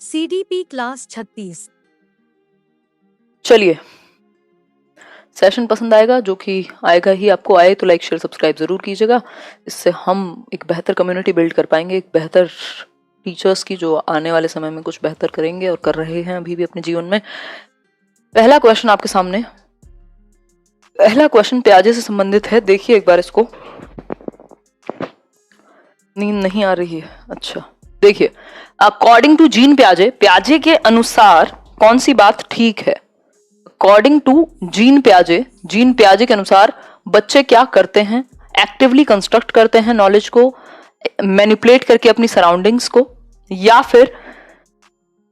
CDP class 36। चलिए, session पसंद आएगा, जो कि आएगा ही, आपको आए तो लाइक शेयर सब्सक्राइब जरूर कीजिएगा। इससे हम एक बेहतर कम्युनिटी बिल्ड कर पाएंगे, एक बेहतर टीचर्स की जो आने वाले समय में कुछ बेहतर करेंगे और कर रहे हैं अभी भी अपने जीवन में। पहला क्वेश्चन आपके सामने, पहला क्वेश्चन प्याजे से संबंधित है। देखिए एक बार इसको। नींद नहीं आ रही है? अच्छा, देखिए, अकॉर्डिंग टू जीन प्याजे, प्याजे के अनुसार कौन सी बात ठीक है? अकॉर्डिंग टू जीन प्याजे के अनुसार बच्चे क्या करते हैं? एक्टिवली कंस्ट्रक्ट करते हैं नॉलेज को, मैनिपुलेट करके अपनी सराउंडिंग्स को, या फिर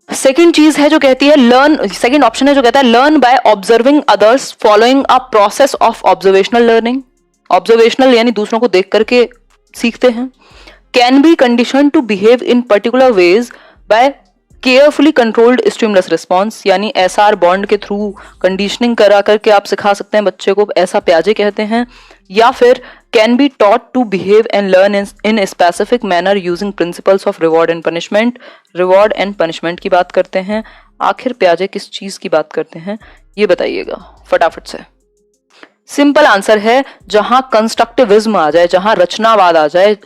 सेकेंड चीज है जो कहती है लर्न, सेकेंड ऑप्शन है जो कहता है learn by observing others following a process of observational learning. Observational यानी दूसरों को देख करके सीखते हैं। Can be condition to behave in particular ways by carefully controlled stimulus response, यानी एसआर बॉन्ड के थ्रू कंडीशनिंग करा करके आप सिखा सकते हैं बच्चे को, ऐसा प्याजे कहते हैं। या फिर can be taught to behave and learn in specific manner using principles of reward and punishment. Reward and punishment की बात करते हैं। आखिर प्याजे किस चीज की बात करते हैं ये बताइएगा फटाफट से। सिंपल आंसर है, जहां कंस्ट्रक्टिविज्म आ जाए, जहां रचनावाद आ जाए,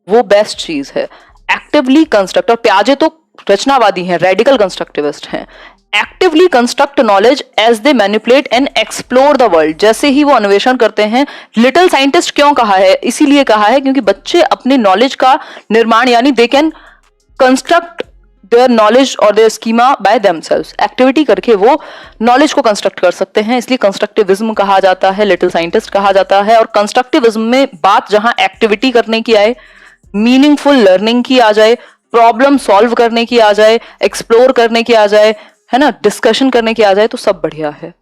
वो बेस्ट चीज है। एक्टिवली कंस्ट्रक्ट, और प्याजे तो रचनावादी हैं, रेडिकल कंस्ट्रक्टिविस्ट हैं। Actively construct knowledge as they manipulate and explore the world, जैसे ही वो अन्वेषण करते हैं। लिटिल साइंटिस्ट क्यों कहा है? इसीलिए कहा है क्योंकि बच्चे अपने नॉलेज का निर्माण, यानी they can construct their knowledge और their schema by themselves. Activity करके वो नॉलेज को कंस्ट्रक्ट कर सकते हैं, इसलिए कंस्ट्रक्टिविज्म कहा जाता है, लिटिल साइंटिस्ट कहा जाता है। और कंस्ट्रक्टिविज्म में बात जहां एक्टिविटी करने की आए, मीनिंगफुल लर्निंग की आ जाए, प्रॉब्लम सॉल्व करने की आ जाए, एक्सप्लोर करने की आ जाए, है ना, डिस्कशन करने की आ जाए, तो सब बढ़िया है।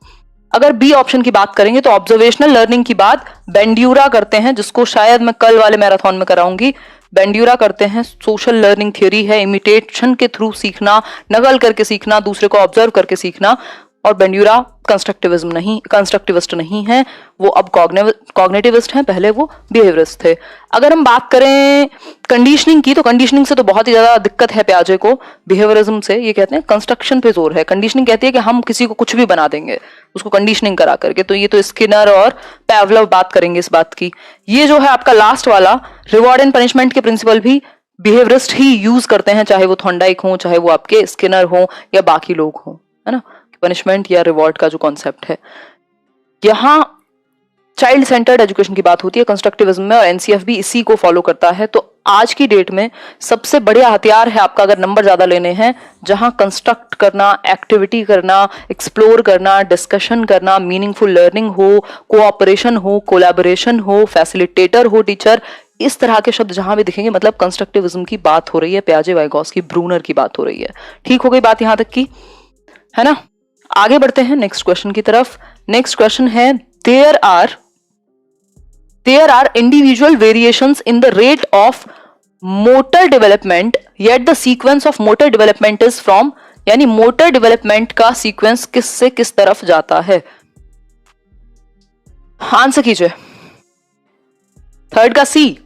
अगर बी ऑप्शन की बात करेंगे तो ऑब्जर्वेशनल लर्निंग की बात बेंड्यूरा करते हैं, जिसको शायद मैं कल वाले मैराथन में कराऊंगी। बेंड्यूरा करते हैं, सोशल लर्निंग थ्योरी है, इमिटेशन के थ्रू सीखना, नकल करके सीखना, दूसरे को ऑब्जर्व करके सीखना। और बेंड्यूरा कंस्ट्रक्टिविस्ट नहीं है, वो अब कॉग्निटिविस्ट हैं, पहले वो बिहेवियरिस्ट थे। अगर हम बात करें कंडीशनिंग की, तो कंडीशनिंग से तो बहुत ही ज्यादा दिक्कत है प्याजे को बिहेवियरिज्म से। ये कहते हैं कंस्ट्रक्शन पे जोर है। कंडीशनिंग कहती है कि हम किसी को कुछ भी बना देंगे उसको कंडीशनिंग करा करके। तो ये तो स्किनर और पैवलव बात करेंगे इस बात की। ये जो है आपका लास्ट वाला, रिवॉर्ड एंड पनिशमेंट के प्रिंसिपल भी बिहेवियरिस्ट ही यूज करते हैं, चाहे वो थॉर्नडाइक हो, चाहे वो आपके स्किनर हो, या बाकी लोग हो, है ना। पनिशमेंट या रिवॉर्ड का जो कॉन्सेप्ट है, यहां चाइल्ड सेंटर्ड एजुकेशन की बात होती है कंस्ट्रक्टिविज्म में, और एनसीएफ भी इसी को फॉलो करता है। तो आज की डेट में सबसे बढ़िया हथियार है आपका, अगर नंबर ज्यादा लेने हैं, जहां कंस्ट्रक्ट करना, एक्टिविटी करना, एक्सप्लोर करना, डिस्कशन करना, मीनिंगफुल लर्निंग हो, कोऑपरेशन हो, कोलैबोरेशन हो, फैसिलिटेटर हो टीचर, इस तरह के शब्द जहां भी दिखेंगे मतलब कंस्ट्रक्टिविज्म की बात हो रही है, प्याजे, वाइगॉस्की, ब्रूनर की बात हो रही है। ठीक हो गई बात यहां तक की, है ना। आगे बढ़ते हैं नेक्स्ट क्वेश्चन की तरफ। नेक्स्ट क्वेश्चन है, there are individual variations in the rate of motor development yet the sequence of motor development is from, यानी मोटर डेवलपमेंट का सीक्वेंस किस से किस तरफ जाता है? आंसर कीजिए। थर्ड का सी,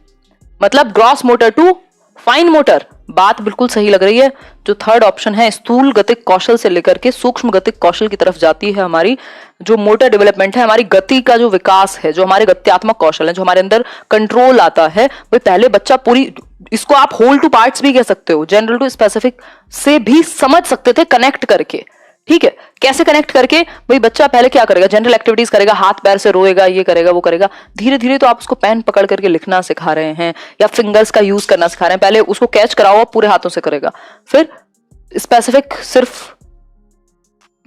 मतलब gross motor to fine motor. बात बिल्कुल सही लग रही है। जो थर्ड ऑप्शन है, स्थूल गतिक कौशल से लेकर के सूक्ष्म गतिक कौशल की तरफ जाती है हमारी जो मोटर डेवलपमेंट है, हमारी गति का जो विकास है, जो हमारे गत्यात्मक कौशल है, जो हमारे अंदर कंट्रोल आता है, वो पहले बच्चा पूरी, इसको आप होल टू पार्ट्स भी कह सकते हो, जनरल टू स्पेसिफिक से भी समझ सकते थे कनेक्ट करके। ठीक है, कैसे कनेक्ट करके? भाई बच्चा पहले क्या करेगा, जनरल एक्टिविटीज करेगा, हाथ पैर से रोएगा, ये करेगा, वो करेगा। धीरे धीरे तो आप उसको पेन पकड़ करके लिखना सिखा रहे हैं, या फिंगर्स का यूज करना सिखा रहे हैं। पहले उसको कैच कराओ, पूरे हाथों से करेगा, फिर स्पेसिफिक सिर्फ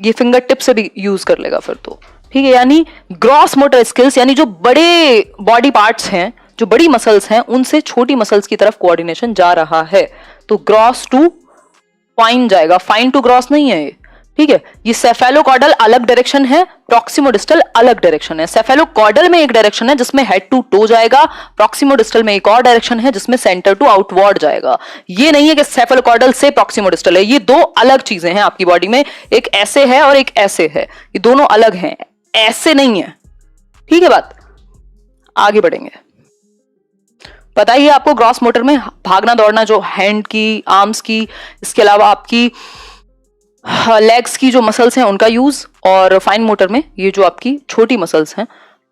ये फिंगर टिप से भी यूज कर लेगा फिर तो। ठीक है, यानी ग्रॉस मोटर स्किल्स, यानी जो बड़े बॉडी पार्ट्स हैं, जो बड़ी मसल्स हैं, उनसे छोटी मसल्स की तरफ कोऑर्डिनेशन जा रहा है। तो ग्रॉस टू फाइन जाएगा, फाइन टू ग्रॉस नहीं है ये। ठीक है, ये सेफेलोकॉर्डल अलग डायरेक्शन है, प्रॉक्सिमोडिस्टल अलग डायरेक्शन है। सेफेलोकॉर्डल में एक डायरेक्शन है जिसमें हेड टू टो जाएगा, प्रॉक्सिमोडिस्टल में एक और डायरेक्शन है जिसमें सेंटर टू आउटवर्ड जाएगा। ये नहीं है कि सेफेलोकॉर्डल से प्रॉक्सिमोडिस्टल है, ये दो अलग चीजें हैं आपकी बॉडी में, एक ऐसे है और एक ऐसे है, ये दोनों अलग हैं, ऐसे नहीं है। ठीक है बात, आगे बढ़ेंगे। पता ही है आपको, ग्रॉस मोटर में भागना दौड़ना, जो हैंड की, आर्म्स की, इसके अलावा आपकी लेग्स की जो मसल्स हैं उनका यूज, और फाइन मोटर में ये जो आपकी छोटी मसल्स हैं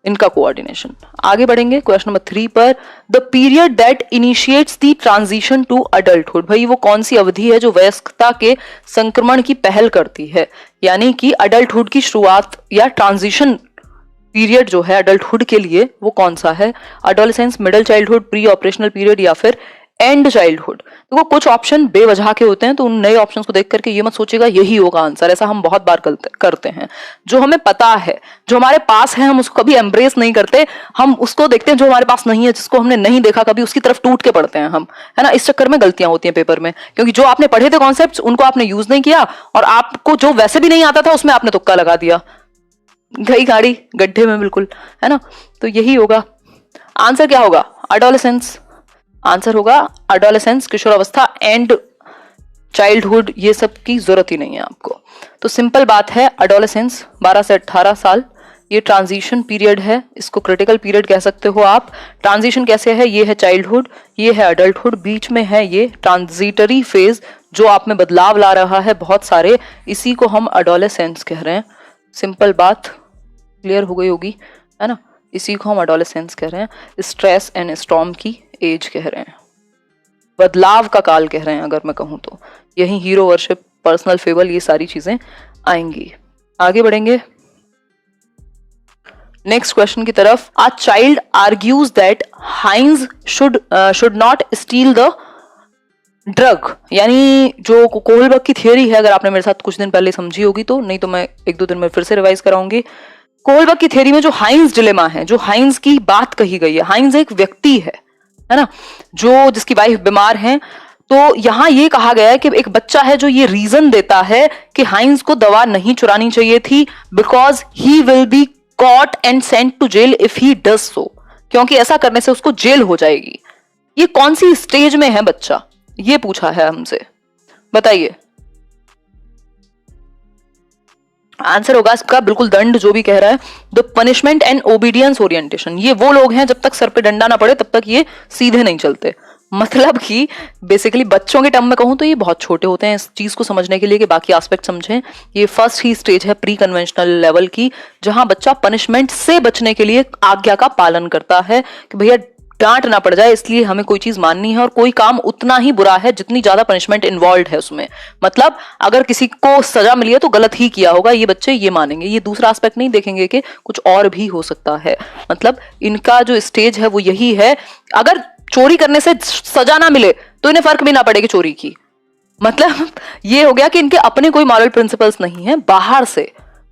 इनका कोऑर्डिनेशन। आगे बढ़ेंगे क्वेश्चन नंबर 3 पर। The period that initiates the transition to adulthood, भाई वो कौन सी अवधि है जो वयस्कता के संक्रमण की पहल करती है, यानी कि अडल्टहुड की शुरुआत या ट्रांजिशन पीरियड जो है अडल्टहुड के लिए वो कौन सा है? Adolescence, middle childhood, pre operational period या फिर एंड चाइल्डहुड। तो वो कुछ ऑप्शन बेवजह के होते हैं, तो उन नए ऑप्शंस को देख करके ये मत सोचेगा यही होगा आंसर, ऐसा हम बहुत बार करते हैं। जो हमें पता है, जो हमारे पास है, हम उसको कभी एम्ब्रेस नहीं करते, हम उसको देखते हैं जो हमारे पास नहीं है, जिसको हमने नहीं देखा कभी, उसकी तरफ टूट के पढ़ते हैं हम, है ना। इस चक्कर में गलतियां होती हैं पेपर में, क्योंकि जो आपने पढ़े थे कॉन्सेप्ट उनको आपने यूज नहीं किया, और आपको जो वैसे भी नहीं आता था उसमें आपने तुक्का लगा दिया, गई गाड़ी गड्ढे में बिल्कुल, है ना। तो यही होगा आंसर। क्या होगा? एडोलेसेंस आंसर होगा। एडोलेसेंस, किशोरावस्था, एंड चाइल्डहुड, ये सब की जरूरत ही नहीं है आपको। तो सिंपल बात है, एडोलेसेंस 12 से 18 साल ये ट्रांजिशन पीरियड है, इसको क्रिटिकल पीरियड कह सकते हो आप। ट्रांजिशन कैसे है? ये है चाइल्डहुड, ये है अडल्टहुड, बीच में है ये ट्रांजिटरी फेज जो आप में बदलाव ला रहा है बहुत सारे, इसी को हम एडोलेसेंस कह रहे हैं। सिंपल बात क्लियर हो गई होगी, है ना। इसी को हम एडोलेसेंस कह रहे हैं, स्ट्रेस एंड स्टॉर्म की एज कह रहे हैं, बदलाव का काल कह रहे हैं अगर मैं कहूं तो। यही हीरो वर्शिप, पर्सनल फेबल, ये सारी चीजें आएंगी। आगे बढ़ेंगे नेक्स्ट क्वेश्चन की तरफ। A child argues that Heinz should not steal the drug, यानी जो कोहलबर्ग की थियरी है, अगर आपने मेरे साथ कुछ दिन पहले समझी होगी तो, नहीं तो मैं 1-2 दिन में फिर से रिवाइज कराऊंगी। कोहलबर्ग की थियरी में जो हाइंस डिलेमा है, जो हाइंस की बात कही गई है, हाइंस एक व्यक्ति है ना, जो जिसकी वाइफ बीमार है, तो यहां ये कहा गया है कि एक बच्चा है जो ये रीजन देता है कि हाइंस को दवा नहीं चुरानी चाहिए थी, because he will be caught and sent to jail if he does so, क्योंकि ऐसा करने से उसको जेल हो जाएगी। ये कौन सी स्टेज में है बच्चा, ये पूछा है हमसे, बताइए। आंसर होगा इसका बिल्कुल दंड, जो भी कह रहा है, the punishment and obedience orientation. ये वो लोग हैं जब तक सर पे डंडा ना पड़े तब तक ये सीधे नहीं चलते। मतलब कि बेसिकली बच्चों के टर्म में कहूं तो ये बहुत छोटे होते हैं इस चीज को समझने के लिए कि बाकी एस्पेक्ट समझें। ये फर्स्ट ही स्टेज है प्री कन्वेंशनल लेवल की, जहां बच्चा पनिशमेंट से बचने के लिए आज्ञा का पालन करता है कि भैया डांट ना पड़ जाए, इसलिए हमें कोई चीज माननी है, और कोई काम उतना ही बुरा है जितनी ज्यादा पनिशमेंट इन्वॉल्व है उसमें। मतलब अगर किसी को सजा मिली है तो गलत ही किया होगा, ये बच्चे ये मानेंगे, ये दूसरा एस्पेक्ट नहीं देखेंगे कि कुछ और भी हो सकता है। मतलब इनका जो स्टेज है वो यही है। अगर चोरी करने से सजा ना मिले तो इन्हें फर्क भी ना पड़ेगी चोरी की। मतलब ये हो गया कि इनके अपने कोई मॉरल प्रिंसिपल्स नहीं है,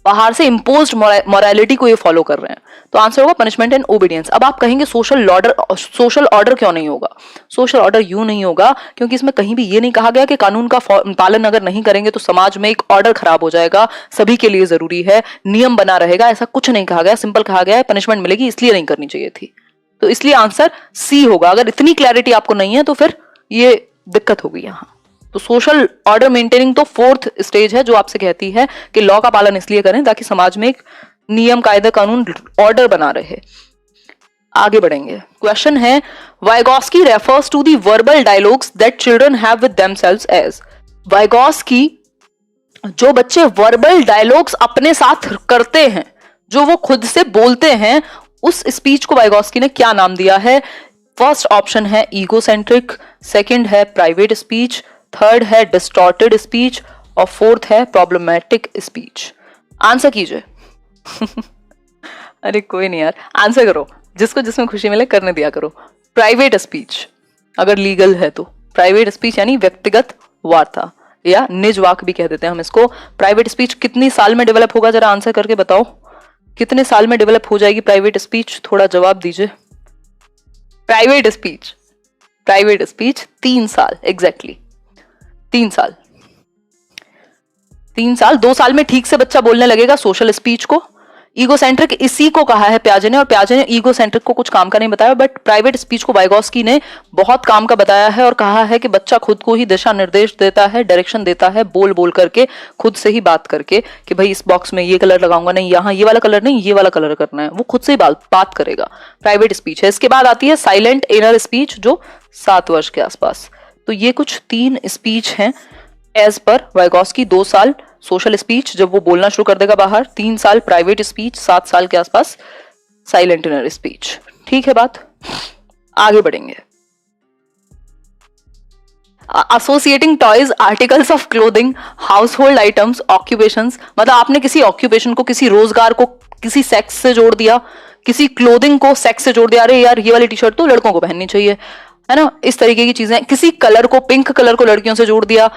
बाहर से इम्पोज्ड मोरालिटी को ये फॉलो कर रहे हैं। तो आंसर होगा पनिशमेंट एंड ओबीडियंस। अब आप कहेंगे सोशल ऑर्डर क्यों नहीं होगा? सोशल ऑर्डर यूं नहीं होगा क्योंकि इसमें कहीं भी ये नहीं कहा गया कि कानून का पालन अगर नहीं करेंगे तो समाज में एक ऑर्डर खराब हो जाएगा, सभी के लिए जरूरी है, नियम बना रहेगा, ऐसा कुछ नहीं कहा गया। सिंपल कहा गया है पनिशमेंट मिलेगी इसलिए नहीं करनी चाहिए थी। तो इसलिए आंसर सी होगा। अगर इतनी क्लैरिटी आपको नहीं है तो फिर ये दिक्कत होगी यहां। तो सोशल ऑर्डर मेंटेनिंग तो 4th स्टेज है जो आपसे कहती है कि लॉ का पालन इसलिए करें ताकि समाज में एक नियम, कायदा, कानून, ऑर्डर बना रहे। आगे बढ़ेंगे। क्वेश्चन है, Vygotsky refers to the verbal dialogues that children have with themselves as. Vygotsky जो बच्चे वर्बल डायलॉग्स अपने साथ करते हैं, जो वो खुद से बोलते हैं, उस स्पीच को वाइगॉस्की ने क्या नाम दिया है? फर्स्ट ऑप्शन है ईगोसेंट्रिक, सेकंड है प्राइवेट स्पीच, थर्ड है डिस्टॉर्टेड स्पीच, और फोर्थ है प्रॉब्लमैटिक स्पीच। आंसर कीजिए। अरे कोई नहीं यार, आंसर करो, जिसको जिसमें खुशी मिले करने दिया करो। प्राइवेट स्पीच अगर लीगल है तो, प्राइवेट स्पीच यानी व्यक्तिगत वार्ता या निज वाक भी कह देते हैं हम इसको। प्राइवेट स्पीच कितनी साल में डेवलप होगा, जरा आंसर करके बताओ, कितने साल में डेवलप हो जाएगी प्राइवेट स्पीच? थोड़ा जवाब दीजिए। प्राइवेट स्पीच 3 साल, एग्जैक्टली 3 साल। 3 साल, 2 साल में ठीक से बच्चा बोलने लगेगा सोशल स्पीच को, ईगो सेंट्रिक इसी को कहा है प्याजे ने, और प्याजे ने ईगो सेंट्रिक को कुछ काम का नहीं बताया, बट प्राइवेट स्पीच को वाइगोस्की ने बहुत काम का बताया है और कहा है कि बच्चा खुद को ही दिशा निर्देश देता है, डायरेक्शन देता है, बोल बोल करके, खुद से ही बात करके कि भाई इस बॉक्स में ये कलर लगाऊंगा, नहीं यहाँ ये वाला कलर नहीं, ये वाला कलर करना है, वो खुद से ही बात करेगा। प्राइवेट स्पीच है। इसके बाद आती है साइलेंट इनर स्पीच, जो 7 वर्ष के आसपास। तो ये कुछ 3 स्पीच हैं एज पर वाइगोस्की। 2 साल सोशल स्पीच, जब वो बोलना शुरू कर देगा बाहर, 3 साल प्राइवेट स्पीच, 7 साल के आसपास साइलेंट इनर स्पीच। ठीक है बात, आगे बढ़ेंगे। Associating toys, articles of clothing, house hold items, occupations, मतलब आपने किसी ऑक्यूपेशन को, किसी रोजगार को किसी सेक्स से जोड़ दिया, किसी क्लोथिंग को सेक्स से जोड़ दिया, अरे यार ये वाली टी शर्ट तो लड़कों को पहननी चाहिए, है ना, इस तरीके की चीजें। किसी कलर को, पिंक कलर को लड़कियों से जोड़ दिया,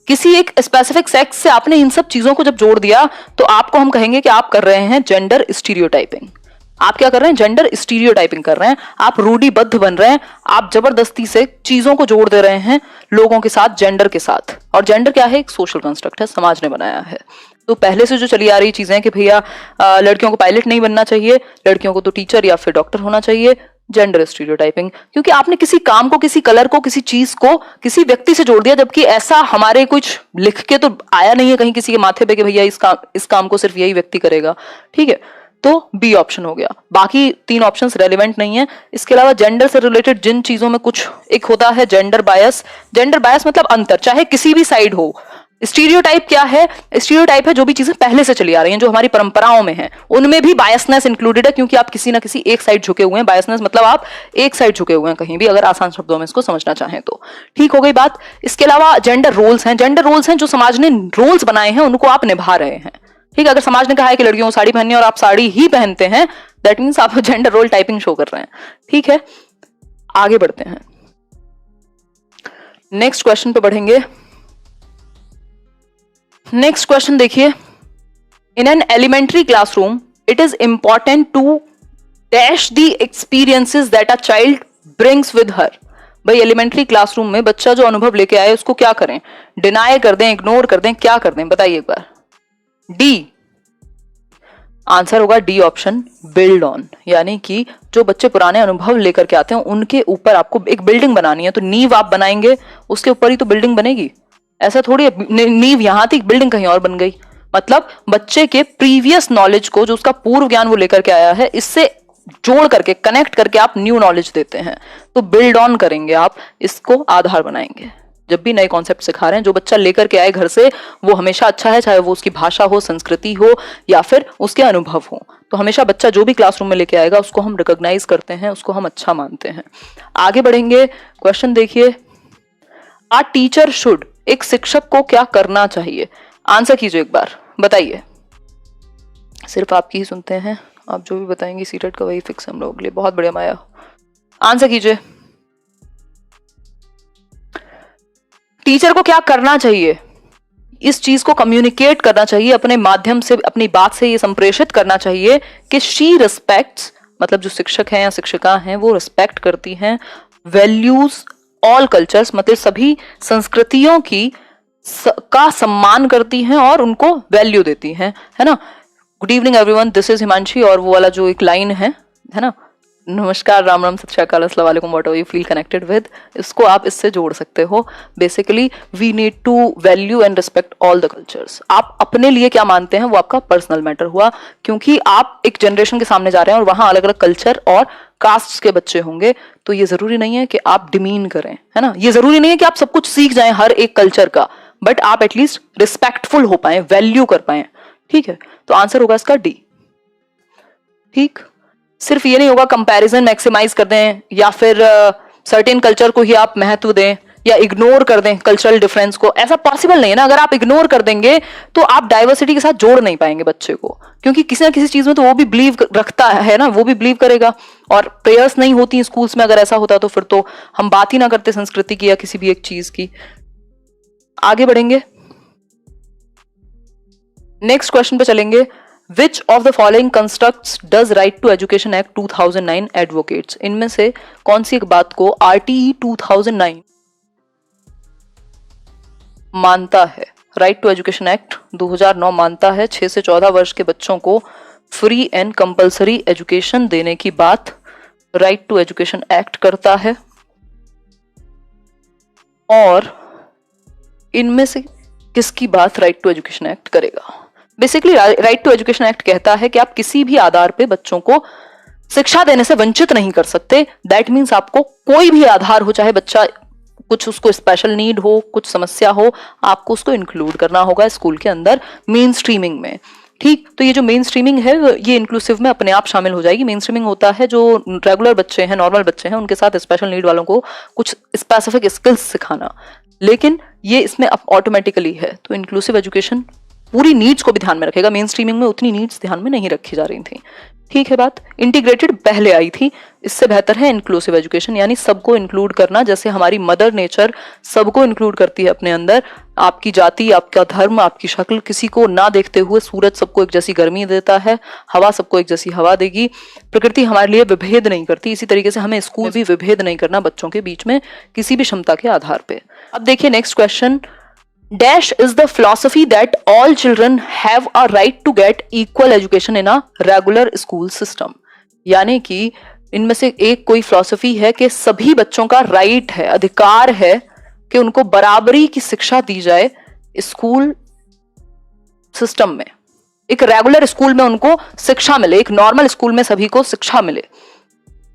किसी एक स्पेसिफिक सेक्स से आपने इन सब चीजों को जब जोड़ दिया, तो आपको हम कहेंगे कि आप कर रहे हैं जेंडर स्टीरियोटाइपिंग। आप क्या कर रहे हैं? जेंडर स्टीरियोटाइपिंग कर रहे हैं, आप रूढ़िबद्ध बन रहे हैं, आप जबरदस्ती से चीजों को जोड़ दे रहे हैं लोगों के साथ, जेंडर के साथ। और जेंडर क्या है? एक सोशल कंस्ट्रक्ट है, समाज ने बनाया है। तो पहले से जो चली आ रही चीजें कि भैया लड़कियों को पायलट नहीं बनना चाहिए, लड़कियों को तो टीचर या फिर डॉक्टर होना चाहिए, जेंडर स्टीरियोटाइपिंग। क्योंकि आपने किसी काम को, किसी कलर को, किसी चीज को किसी व्यक्ति से जोड़ दिया, जबकि ऐसा हमारे कुछ लिख के तो आया नहीं है कहीं किसी के माथे पे कि भैया इस काम को सिर्फ यही व्यक्ति करेगा। ठीक है, तो बी ऑप्शन हो गया। बाकी 3 ऑप्शंस रेलेवेंट नहीं है। इसके अलावा जेंडर से रिलेटेड जिन चीजों में कुछ एक होता है जेंडर बायस। जेंडर बायस मतलब अंतर, चाहे किसी भी साइड हो। स्टीरियोटाइप क्या है? स्टीरियोटाइप है जो भी चीजें पहले से चली आ रही हैं, जो हमारी परंपराओं में है, उनमें भी बायसनेस इंक्लूडेड है, क्योंकि आप किसी ना किसी एक साइड झुके हुए हैं। बायसनेस मतलब आप एक साइड झुके हुए हैं कहीं भी, अगर आसान शब्दों में इसको समझना चाहें तो। ठीक हो गई बात। इसके अलावा जेंडर रोल्स हैं। जेंडर रोल्स हैं जो समाज ने रोल्स बनाए हैं, उनको आप निभा रहे हैं। ठीक है, अगर समाज ने कहा है कि लड़कियों को साड़ी पहननी है और आप साड़ी ही पहनते हैं, दैट मीन्स आप जेंडर रोल टाइपिंग शो कर रहे हैं। ठीक है, आगे बढ़ते हैं, नेक्स्ट क्वेश्चन पे बढ़ेंगे। नेक्स्ट क्वेश्चन देखिए, in an elementary classroom it is important to dash the experiences that a child brings with her. भाई एलिमेंट्री क्लासरूम में बच्चा जो अनुभव लेके आए उसको क्या करें? डिनाई कर दें, इग्नोर कर दें, क्या कर दें? बताइए एक बार। डी आंसर होगा डी ऑप्शन, बिल्ड ऑन। यानी कि जो बच्चे पुराने अनुभव लेकर के आते हैं उनके ऊपर आपको एक बिल्डिंग बनानी है, तो नींव आप बनाएंगे, उसके ऊपर ही तो बिल्डिंग बनेगी। ऐसा थोड़ी है नींव यहां थी, बिल्डिंग कहीं और बन गई। मतलब बच्चे के प्रीवियस नॉलेज को, जो उसका पूर्व ज्ञान वो लेकर के आया है, इससे जोड़ करके, कनेक्ट करके आप न्यू नॉलेज देते हैं। तो बिल्ड ऑन करेंगे आप, इसको आधार बनाएंगे। जब भी नए कॉन्सेप्ट सिखा रहे हैं, जो बच्चा लेकर के आए घर से वो हमेशा अच्छा है, चाहे वो उसकी भाषा हो, संस्कृति हो या फिर उसके अनुभव हो। तो हमेशा बच्चा जो भी क्लासरूम में लेके आएगा उसको हम रिकॉग्नाइज करते हैं, उसको हम अच्छा मानते हैं। आगे बढ़ेंगे, क्वेश्चन देखिए, आ टीचर शुड, एक शिक्षक को क्या करना चाहिए? आंसर कीजिए एक बार, बताइए। सिर्फ आपकी ही सुनते हैं, आप जो भी बताएंगे सीटेट का वही फिक्स हम लोग के लिए। बहुत बढ़िया माया, आंसर कीजिए। टीचर को क्या करना चाहिए? इस चीज को कम्युनिकेट करना चाहिए, अपने माध्यम से, अपनी बात से ये संप्रेषित करना चाहिए कि शी रिस्पेक्ट्स, मतलब जो शिक्षक हैं या शिक्षिका हैं वो रिस्पेक्ट करती हैं, वैल्यूज ऑल कल्चर्स, मतलब सभी संस्कृतियों की का सम्मान करती हैं और उनको वैल्यू देती हैं, है ना। Good evening everyone, this is Himanshi. और वो वाला जो एक लाइन है ना, नमस्कार, राम राम, सत श्री अकाल, अस्सलाम वालेकुम, what you feel connected with, इसको आप इससे जोड़ सकते हो। Basically we need to value and respect all the cultures. आप अपने लिए क्या मानते हैं वो आपका पर्सनल मैटर हुआ, क्योंकि आप एक जनरेशन के सामने जा रहे हैं और वहां अलग अलग कल्चर और कास्ट के बच्चे होंगे। तो ये जरूरी नहीं है कि आप डिमीन करें, है ना, ये जरूरी नहीं है कि आप सब कुछ सीख जाएं हर एक कल्चर का, बट आप एटलीस्ट रिस्पेक्टफुल हो पाए, वैल्यू कर पाए। ठीक है, तो आंसर होगा इसका डी। ठीक, सिर्फ ये नहीं होगा कंपैरिजन मैक्सिमाइज कर दें या फिर सर्टेन कल्चर को ही आप महत्व दें या इग्नोर कर दें कल्चरल डिफरेंस को, ऐसा पॉसिबल नहीं है ना। अगर आप इग्नोर कर देंगे तो आप डाइवर्सिटी के साथ जोड़ नहीं पाएंगे बच्चे को, क्योंकि किसी ना किसी चीज में तो वो भी बिलीव रखता है ना, वो भी बिलीव करेगा। और प्रेयर्स नहीं होती स्कूल्स में, अगर ऐसा होता तो फिर तो हम बात ही ना करते संस्कृति की या किसी भी एक चीज की। आगे बढ़ेंगे, नेक्स्ट क्वेश्चन पे चलेंगे। Which of the following constructs does Right to Education Act 2009 advocates? इनमें से कौन सी एक बात को RTE 2009 मानता है? राइट टू एजुकेशन एक्ट 2009 मानता है 6 से 14 वर्ष के बच्चों को फ्री एंड कंपलसरी एजुकेशन देने की बात राइट टू एजुकेशन एक्ट करता है, और इनमें से किसकी बात राइट टू एजुकेशन एक्ट करेगा? Basically right to education act कहता है कि आप किसी भी आधार पे बच्चों को शिक्षा देने से वंचित नहीं कर सकते। दैट मीन्स आपको कोई भी आधार हो, चाहे बच्चा कुछ उसको स्पेशल नीड हो, कुछ समस्या हो, आपको उसको इंक्लूड करना होगा स्कूल के अंदर मेन स्ट्रीमिंग में। ठीक, तो ये जो मेन स्ट्रीमिंग है ये इंक्लूसिव में अपने आप शामिल हो जाएगी। मेन स्ट्रीमिंग होता है जो रेगुलर बच्चे हैं, नॉर्मल बच्चे हैं, उनके साथ स्पेशल नीड वालों को कुछ स्पेसिफिक स्किल्स सिखाना, लेकिन ये इसमें अब ऑटोमेटिकली है। तो इंक्लूसिव एजुकेशन पूरी नीड्स को भी ध्यान में रखेगा। मेन स्ट्रीमिंग में उतनी नीड्स ध्यान में नहीं रखी जा रही थी। ठीक है बात। इंटीग्रेटेड पहले आई थी, इससे बेहतर है इंक्लूसिव एजुकेशन, यानी सबको इंक्लूड करना। जैसे हमारी मदर नेचर सबको इंक्लूड करती है अपने अंदर, आपकी जाति, आपका धर्म, आपकी शक्ल किसी को ना देखते हुए सूरज सबको एक जैसी गर्मी देता है, हवा सबको एक जैसी हवा देगी। प्रकृति हमारे लिए विभेद नहीं करती। इसी तरीके से हमें स्कूल भी विभेद नहीं करना बच्चों के बीच में किसी भी क्षमता के आधार पे। अब देखिए next question, dash is the philosophy that all children have a right to get equal education in a regular school system। यानी कि इनमें से एक कोई फिलॉसफी है कि सभी बच्चों का राइट है, अधिकार है कि उनको बराबरी की शिक्षा दी जाए स्कूल सिस्टम में। एक रेगुलर स्कूल में उनको शिक्षा मिले, एक नॉर्मल स्कूल में सभी को शिक्षा मिले,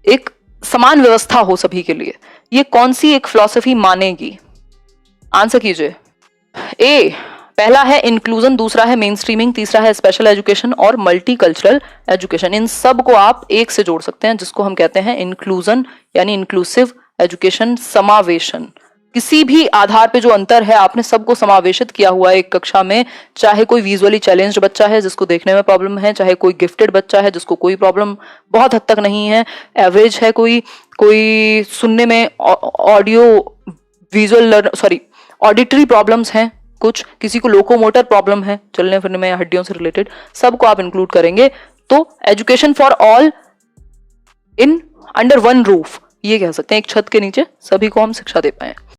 एक समान व्यवस्था हो सभी के लिए। ये कौन सी एक फिलॉसफी मानेगी? आंसर कीजिए। ए, पहला है इंक्लूजन, दूसरा है मेन स्ट्रीमिंग, तीसरा है स्पेशल एजुकेशन और मल्टी कल्चरल एजुकेशन। इन सब को आप एक से जोड़ सकते हैं, जिसको हम कहते हैं इंक्लूजन, यानी इंक्लूसिव एजुकेशन, समावेशन। किसी भी आधार पे जो अंतर है आपने सबको समावेशित किया हुआ है एक कक्षा में। चाहे कोई विजुअली चैलेंज्ड बच्चा है जिसको देखने में प्रॉब्लम है, चाहे कोई गिफ्टेड बच्चा है जिसको कोई प्रॉब्लम बहुत हद तक नहीं है, एवरेज है कोई सुनने में ऑडियो विजुअल ऑडिटरी प्रॉब्लम्स हैं कुछ, किसी को लोकोमोटर प्रॉब्लम है, चलने फिरने में, हड्डियों से रिलेटेड, सबको आप इंक्लूड करेंगे तो education for all in under one roof, ये कह सकते हैं, एक छत के नीचे सभी को हम शिक्षा दे पाए।